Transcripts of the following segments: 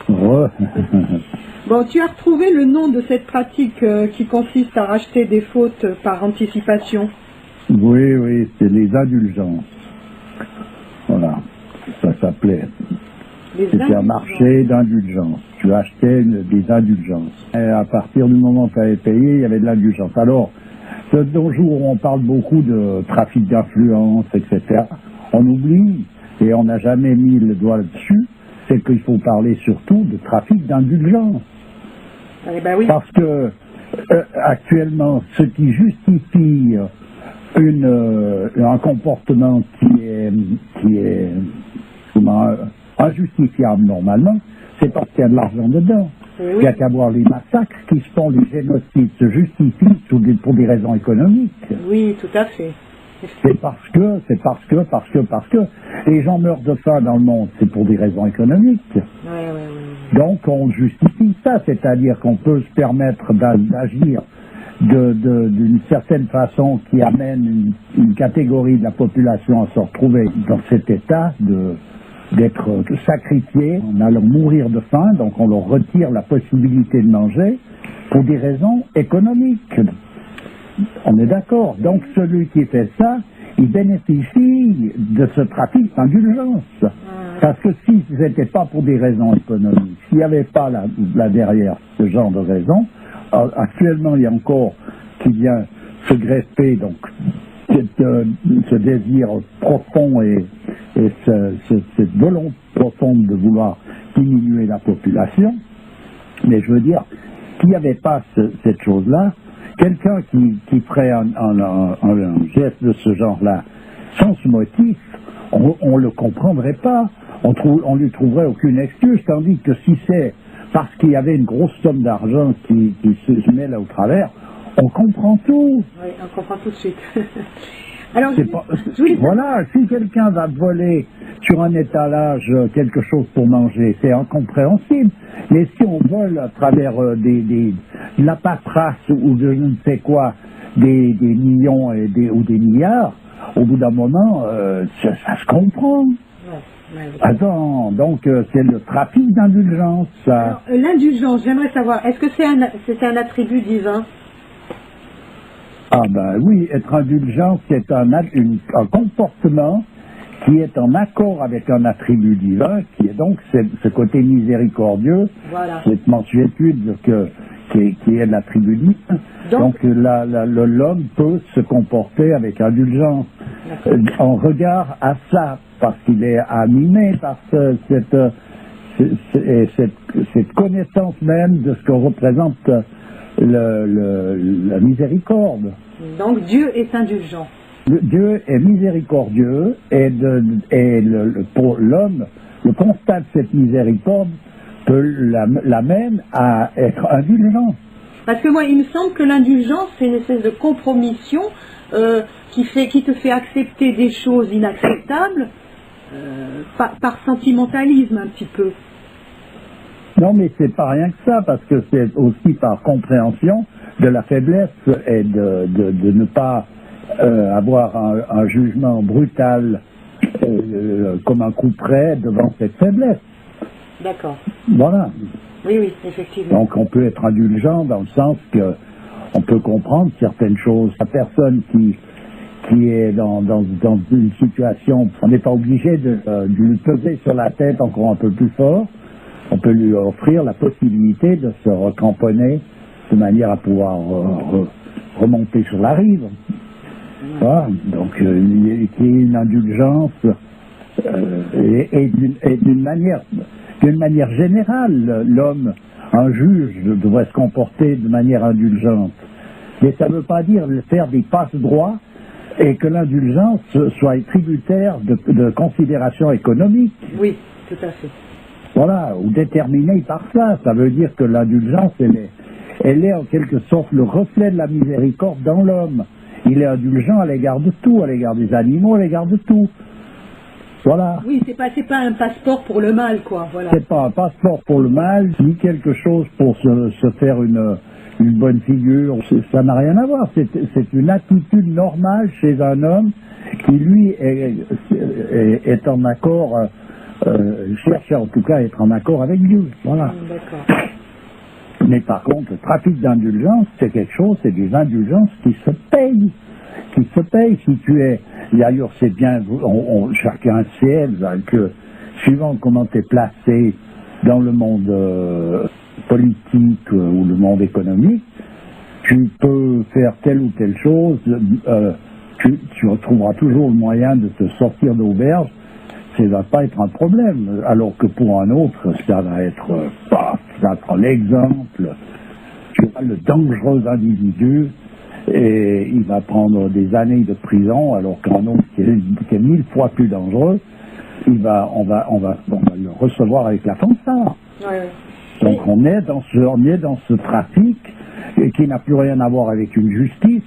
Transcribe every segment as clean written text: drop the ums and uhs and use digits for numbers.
Ouais. Bon, tu as retrouvé le nom de cette pratique qui consiste à racheter des fautes par anticipation? Oui, oui, c'est les indulgences. Voilà, ça s'appelait. C'était un marché d'indulgences. Tu achetais des indulgences. Et à partir du moment où tu avais payé, il y avait de l'indulgence. Alors, de nos jours, on parle beaucoup de trafic d'influence, etc. On oublie, et on n'a jamais mis le doigt dessus, c'est qu'il faut parler surtout de trafic d'indulgence. Eh ben oui. Parce que, actuellement, ce qui justifie un comportement qui est comment, injustifiable normalement, c'est parce qu'il y a de l'argent dedans. Oui. Il n'y a qu'à voir les massacres qui se font, les génocides se justifient pour des raisons économiques. Oui, tout à fait. C'est parce que les gens meurent de faim dans le monde, c'est pour des raisons économiques. Ouais. Donc on justifie ça, c'est-à-dire qu'on peut se permettre d'agir d'une certaine façon qui amène une catégorie de la population à se retrouver dans cet état d'être sacrifiés en allant mourir de faim, donc on leur retire la possibilité de manger pour des raisons économiques. On est d'accord. Donc celui qui fait ça, il bénéficie de ce trafic d'indulgence. Parce que si ce n'était pas pour des raisons économiques, s'il n'y avait pas là derrière ce genre de raisons, actuellement il y a encore qui vient se greffer donc ce désir profond et cette volonté profonde de vouloir diminuer la population. Mais je veux dire, s'il n'y avait pas cette chose-là, quelqu'un qui ferait un geste de ce genre-là sans ce motif, on ne le comprendrait pas, on lui trouverait aucune excuse, tandis que si c'est parce qu'il y avait une grosse somme d'argent qui se met là au travers, on comprend tout. Oui, on comprend tout de suite. Alors, voilà, si quelqu'un va voler sur un étalage quelque chose pour manger, c'est incompréhensible. Mais si on vole à travers de la paperasse ou de je ne sais quoi, des millions ou des milliards, au bout d'un moment, ça se comprend. Ouais. Attends, donc c'est le trafic d'indulgence, ça. Alors, l'indulgence, j'aimerais savoir, est-ce que c'est un attribut divin? Ah ben oui, être indulgent, c'est un comportement qui est en accord avec un attribut divin, qui est donc ce côté miséricordieux, voilà. Cette mansuétude qui est l'attribut divin. Donc l'homme peut se comporter avec indulgence en regard à ça, parce qu'il est animé par cette connaissance même de ce que représente la miséricorde. Donc Dieu est indulgent. Dieu est miséricordieux et pour l'homme, le constat de cette miséricorde l'amène à être indulgent. Parce que moi, il me semble que l'indulgence, c'est une espèce de compromission qui te fait accepter des choses inacceptables par sentimentalisme un petit peu. Non, mais c'est pas rien que ça, parce que c'est aussi par compréhension de la faiblesse et de ne pas avoir un jugement brutal comme un coup près devant cette faiblesse. D'accord. Voilà. Oui, effectivement. Donc on peut être indulgent dans le sens que on peut comprendre certaines choses. La personne qui est dans une situation, on n'est pas obligé de lui peser sur la tête encore un peu plus fort. On peut lui offrir la possibilité de se recramponner de manière à pouvoir remonter sur la rive. Voilà. Donc il y a une indulgence et d'une manière générale, l'homme, un juge, devrait se comporter de manière indulgente. Mais ça ne veut pas dire faire des passe-droits et que l'indulgence soit tributaire de considérations économiques. Oui, tout à fait. Voilà, ou déterminée par ça. Ça veut dire que l'indulgence, elle est en quelque sorte le reflet de la miséricorde dans l'homme. Il est indulgent à l'égard de tout, à l'égard des animaux, à l'égard de tout. Voilà. Oui, c'est pas un passeport pour le mal, quoi. Voilà. C'est pas un passeport pour le mal, ni quelque chose pour se faire une bonne figure. Ça n'a rien à voir. C'est une attitude normale chez un homme qui, lui, est en accord cherche en tout cas à être en accord avec Dieu. Voilà. D'accord. Mais par contre, le trafic d'indulgence, c'est quelque chose, c'est des indulgences qui se payent. Qui se payent si tu es. D'ailleurs, c'est bien, chacun sait que suivant comment tu es placé dans le monde politique ou le monde économique, tu peux faire telle ou telle chose, tu retrouveras toujours le moyen de te sortir d'auberge, ça ne va pas être un problème, alors que pour un autre, ça va être l'exemple, tu vois, le dangereux individu, et il va prendre des années de prison, alors qu'un autre qui est 1000 fois plus dangereux, on va le recevoir avec la fanfare. Ouais. Donc on est dans ce trafic qui n'a plus rien à voir avec une justice.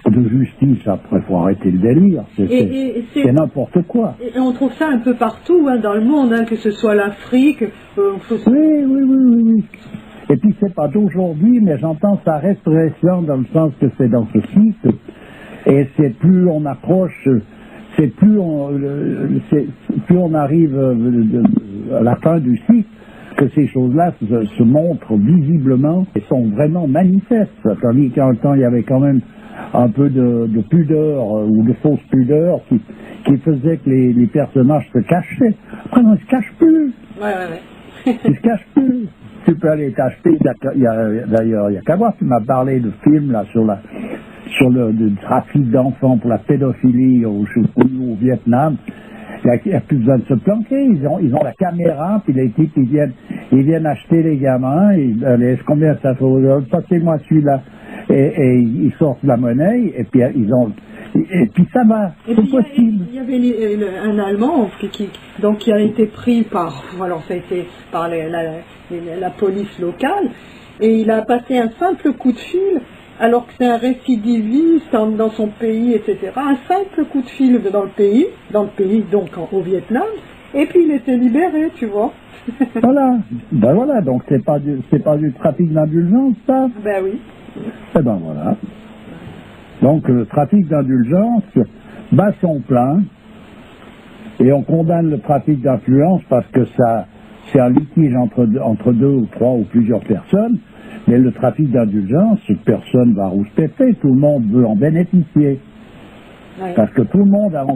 De justice, après, il faut arrêter le délire. C'est n'importe quoi. Et on trouve ça un peu partout dans le monde, que ce soit l'Afrique. Oui. Et puis c'est pas d'aujourd'hui, mais j'entends ça reste récent dans le sens que c'est dans ce cycle. Et c'est plus on approche, plus on arrive à la fin du cycle, que ces choses-là se montrent visiblement et sont vraiment manifestes. Tandis qu'un temps, il y avait quand même un peu de pudeur ou de fausse pudeur qui faisait que les personnages se cachaient. Après, on ne se cache plus. Ouais. Ils ne se cachent plus. Tu peux aller t'acheter, d'ailleurs, il n'y a qu'à voir, tu m'as parlé de film là, sur le trafic d'enfants pour la pédophilie au Vietnam. Il n'y a plus besoin de se planquer, ils ont la caméra, puis les types ils viennent acheter les gamins, allez, combien ça fait, passez-moi celui-là, et ils sortent la monnaie, et puis puis ça va, c'est possible. Il y avait un Allemand qui a été pris par la police locale, et il a passé un simple coup de fil, alors que c'est un récidiviste dans son pays, etc. Un simple coup de fil dans le pays, donc au Vietnam, et puis il était libéré, tu vois. Voilà, donc c'est pas du trafic d'indulgence, ça. Ben oui. Eh ben voilà. Donc le trafic d'indulgence bat son plein, et on condamne le trafic d'influence parce que ça, c'est un litige entre deux ou trois ou plusieurs personnes. Mais le trafic d'indulgence, personne ne va rouspéter, tout le monde veut en bénéficier. Ouais. Parce que tout le monde a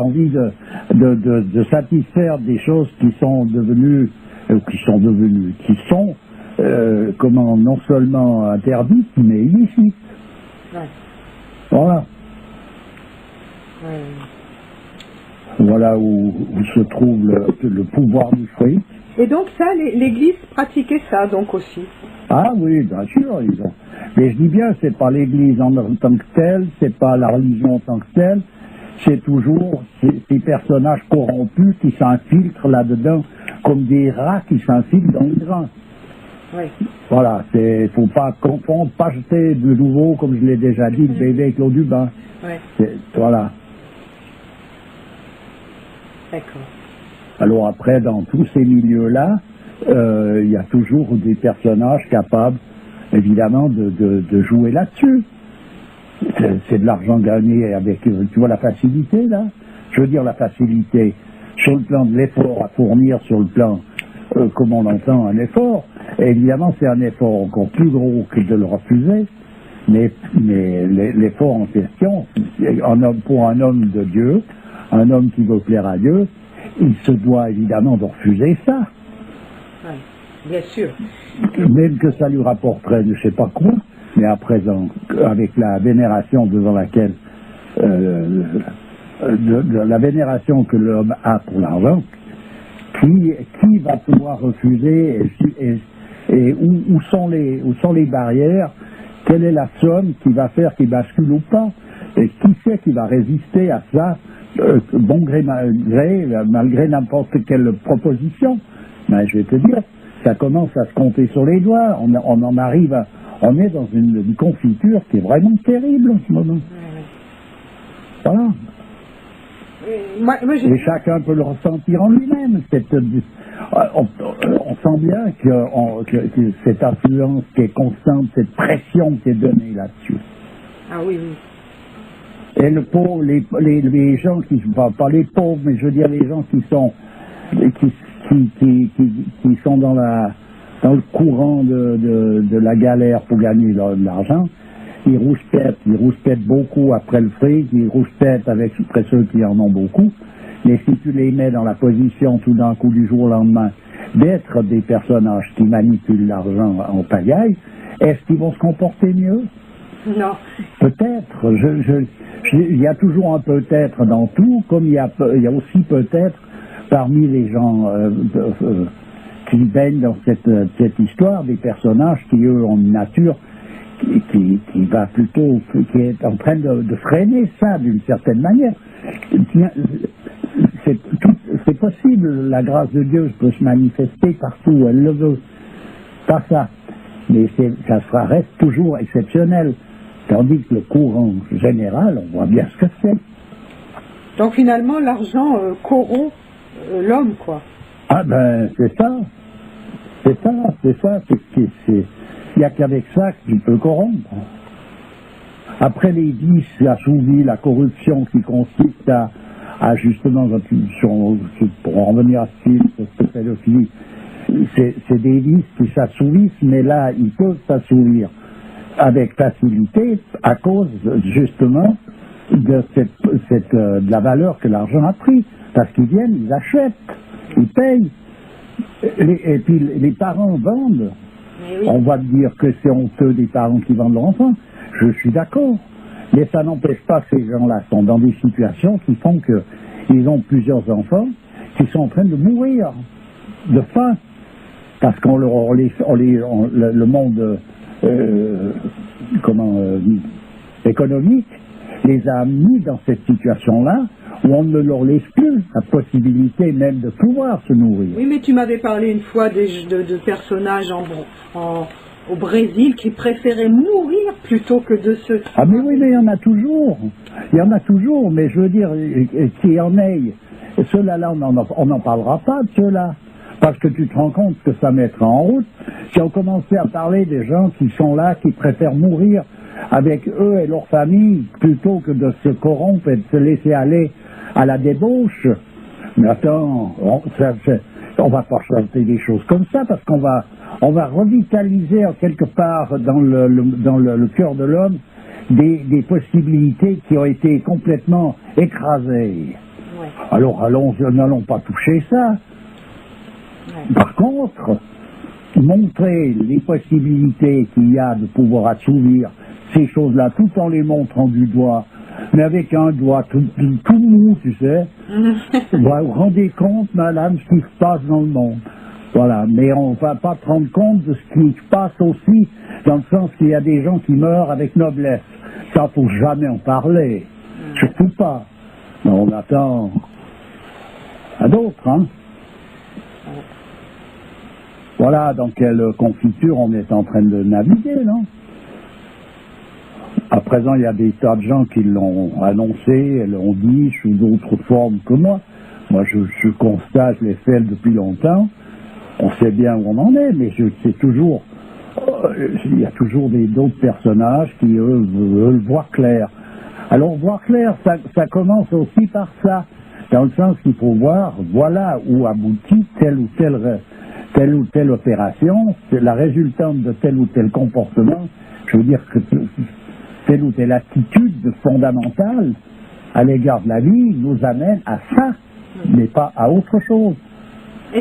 envie de satisfaire des choses qui sont non seulement interdites, mais illicites. Ouais. Voilà. Ouais. Voilà où se trouve le pouvoir du fric. Et donc ça, l'Église pratiquait ça donc aussi. Ah oui, bien sûr. Mais je dis bien, c'est pas l'Église en tant que telle, c'est pas la religion en tant que telle, c'est toujours ces personnages corrompus qui s'infiltrent là-dedans comme des rats qui s'infiltrent dans le grain. Oui. Voilà, faut pas confondre, pas jeter de nouveau, comme je l'ai déjà dit, le bébé avec l'eau du bain. Oui. Voilà. D'accord. Alors après, dans tous ces milieux-là, il y a toujours des personnages capables, évidemment, de jouer là-dessus. C'est de l'argent gagné avec, tu vois, la facilité, là. Je veux dire, la facilité sur le plan de l'effort à fournir, sur le plan, comme on entend, un effort. Et évidemment, c'est un effort encore plus gros que de le refuser. Mais l'effort en question, pour un homme de Dieu, un homme qui veut plaire à Dieu, il se doit évidemment de refuser ça. Oui, bien sûr. Même que ça lui rapporterait je ne sais pas quoi, mais à présent, avec la vénération devant laquelle, la vénération que l'homme a pour l'argent, qui va pouvoir refuser et où sont les barrières, quelle est la somme qui va faire qu'il bascule ou pas, et qui c'est qui va résister à ça, bon gré malgré n'importe quelle proposition. Mais je vais te dire, ça commence à se compter sur les doigts, on en arrive on est dans une confiture qui est vraiment terrible en ce moment. Voilà. Et chacun peut le ressentir en lui-même. On sent bien que cette influence qui est constante, cette pression qui est donnée là-dessus. Ah oui, oui. Et le pauvre, les gens qui pas les pauvres, mais je veux dire les gens qui sont qui sont dans le courant de la galère pour gagner de l'argent, ils rouspètent beaucoup après le fric, ils rouspètent après ceux qui en ont beaucoup. Mais si tu les mets dans la position tout d'un coup du jour au lendemain d'être des personnages qui manipulent l'argent en pagaille, est-ce qu'ils vont se comporter mieux? Non. Peut-être. Il y a toujours un peut-être dans tout, comme il y a aussi peut-être parmi les gens qui baignent dans cette histoire des personnages qui, eux, ont une nature qui va plutôt, qui est en train de freiner ça d'une certaine manière. C'est possible, la grâce de Dieu peut se manifester partout, elle le veut. Pas ça. Mais ça reste toujours exceptionnel. Tandis que le courant général, on voit bien ce que c'est. Donc finalement, l'argent corrompt l'homme, quoi. Ah ben, c'est ça. Il n'y a qu'avec ça qu'il peut corrompre. Après les vices assouvis, la corruption qui consiste à justement, pour en revenir à ce pédophilie, c'est des vices qui s'assouvissent, mais là, ils peuvent s'assouvir avec facilité à cause justement de la valeur que l'argent a pris. Parce qu'ils viennent, ils achètent, ils payent, et puis les parents vendent. Oui. On va dire que c'est honteux des parents qui vendent leurs enfants. Je suis d'accord. Mais ça n'empêche pas que ces gens-là sont dans des situations qui font qu'ils ont plusieurs enfants qui sont en train de mourir de faim. Parce qu'on le monde économique les a mis dans cette situation-là où on ne leur laisse plus la possibilité même de pouvoir se nourrir. Oui, mais tu m'avais parlé une fois de personnages au Brésil qui préféraient mourir plutôt que de se... Ah mais oui, mais il y en a toujours. Il y en a toujours, mais je veux dire, qu'il y en ait. Ceux-là, on n'en parlera pas de ceux-là. Parce que tu te rends compte que ça mettra en route. Si on commençait à parler des gens qui sont là, qui préfèrent mourir avec eux et leur famille, plutôt que de se corrompre et de se laisser aller à la débauche. Mais attends, on va pas chanter des choses comme ça, parce qu'on va revitaliser en quelque part dans le cœur de l'homme des possibilités qui ont été complètement écrasées. Ouais. Alors n'allons pas toucher ça. Ouais. Par contre, montrer les possibilités qu'il y a de pouvoir assouvir ces choses-là, tout en les montrant du doigt, mais avec un doigt tout mou, tu sais. Vous vous rendez compte, madame, ce qui se passe dans le monde. Voilà, mais on ne va pas se rendre compte de ce qui se passe aussi, dans le sens qu'il y a des gens qui meurent avec noblesse. Ça, il ne faut jamais en parler. Surtout pas. Mais on attend à d'autres, hein. Voilà dans quelle confiture on est en train de naviguer, non? À présent, il y a des tas de gens qui l'ont annoncé, l'ont dit sous d'autres formes que moi. Moi, je constate, je l'ai fait depuis longtemps. On sait bien où on en est, mais c'est toujours... il y a toujours d'autres personnages qui, eux, veulent voir clair. Alors, voir clair, ça commence aussi par ça, dans le sens qu'il faut voir, voilà où aboutit telle ou telle opération, c'est la résultante de tel ou tel comportement. Je veux dire que telle ou telle attitude fondamentale à l'égard de la vie nous amène à ça, mais pas à autre chose.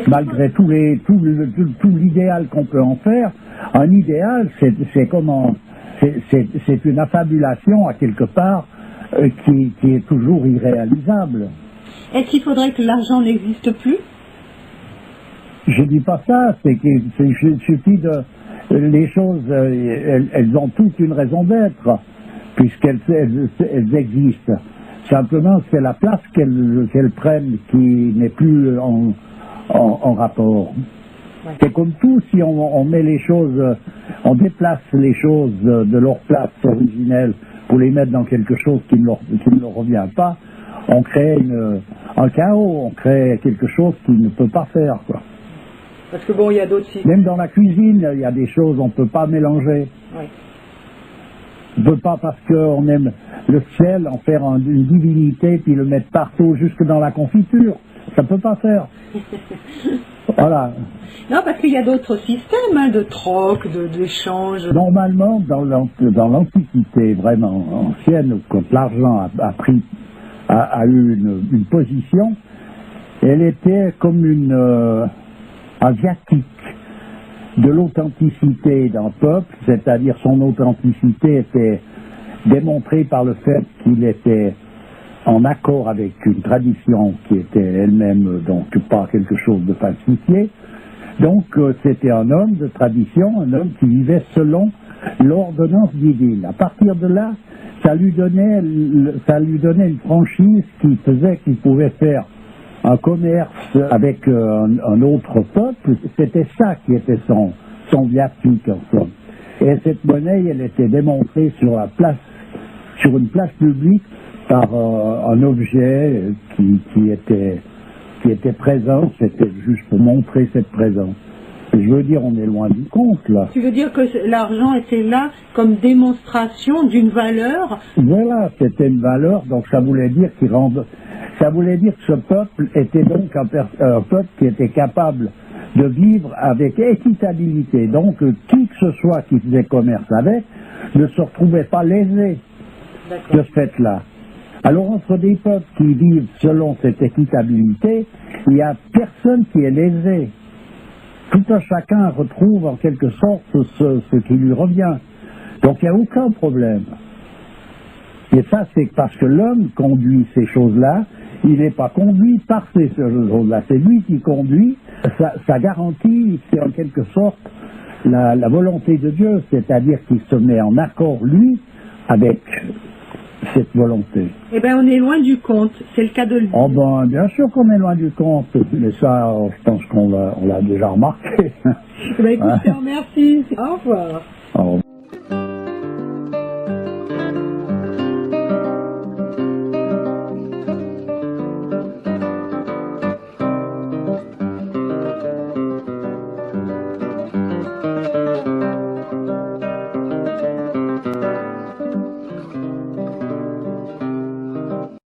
Malgré tout l'idéal qu'on peut en faire, un idéal, c'est une affabulation à quelque part qui est toujours irréalisable. Est-ce qu'il faudrait que l'argent n'existe plus? Je dis pas ça, c'est qu'il suffit de... Les choses, elles ont toutes une raison d'être, puisqu'elles existent. Simplement, c'est la place qu'elles prennent qui n'est plus en rapport. Ouais. C'est comme tout, si on met les choses, on déplace les choses de leur place originelle pour les mettre dans quelque chose qui ne leur revient pas, on crée un chaos, on crée quelque chose qui ne peut pas faire, quoi. Parce que bon, il y a d'autres... Même dans la cuisine, il y a des choses qu'on ne peut pas mélanger. Oui. On ne peut pas, parce qu'on aime le ciel, en faire une divinité, puis le mettre partout, jusque dans la confiture. Ça ne peut pas faire. Voilà. Non, parce qu'il y a d'autres systèmes hein, de troc, d'échange. Normalement, dans l'Antiquité vraiment ancienne, quand l'argent a eu une position, elle était comme un viatique de l'authenticité d'un peuple, c'est-à-dire son authenticité était démontrée par le fait qu'il était en accord avec une tradition qui était elle-même donc pas quelque chose de falsifié. Donc c'était un homme de tradition, un homme qui vivait selon l'ordonnance divine. À partir de là, ça lui donnait une franchise qui faisait qu'il pouvait faire un commerce avec un autre peuple. C'était ça qui était son viatique en somme. Et cette monnaie, elle était démontrée sur une place publique par un objet qui était présent. C'était juste pour montrer cette présence. Et je veux dire, on est loin du compte, là. Tu veux dire que l'argent était là comme démonstration d'une valeur? Voilà, c'était une valeur, donc ça voulait dire que ce peuple était donc un peuple qui était capable de vivre avec équitabilité. Donc, qui que ce soit qui faisait commerce avec ne se retrouvait pas lésé de ce fait-là. Alors, entre des peuples qui vivent selon cette équitabilité, il n'y a personne qui est lésé. Tout un chacun retrouve en quelque sorte ce qui lui revient. Donc, il n'y a aucun problème. Et ça, c'est parce que l'homme conduit ces choses-là, il n'est pas conduit par ces choses-là. C'est lui qui conduit. Ça garantit, c'est en quelque sorte la volonté de Dieu, c'est-à-dire qu'il se met en accord, lui, avec cette volonté. Eh bien, on est loin du compte, c'est le cas de le dire. Oh ben, bien sûr qu'on est loin du compte, mais ça, je pense qu'on l'a déjà remarqué. Eh bien, écoute, je te remercie. Au revoir.